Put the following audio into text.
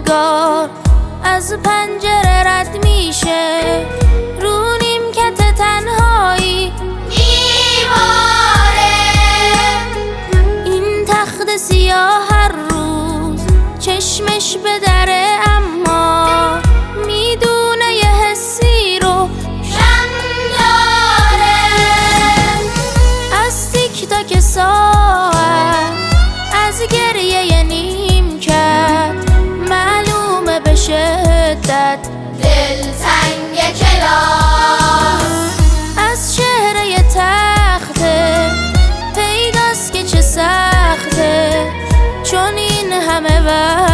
روزگار از پنجره رد میشه، رو نیمکت تنهایی میماره. این تخت سیاه هر روز چشمش به دره، اما میدونه یه حسی رو کم داره. از تیک تاک ساعت، از گریه نیمکت، معلومه به شدت دلتنگ کلاس. از چهره تخته پیداست که چه سخته، چون این همه وقت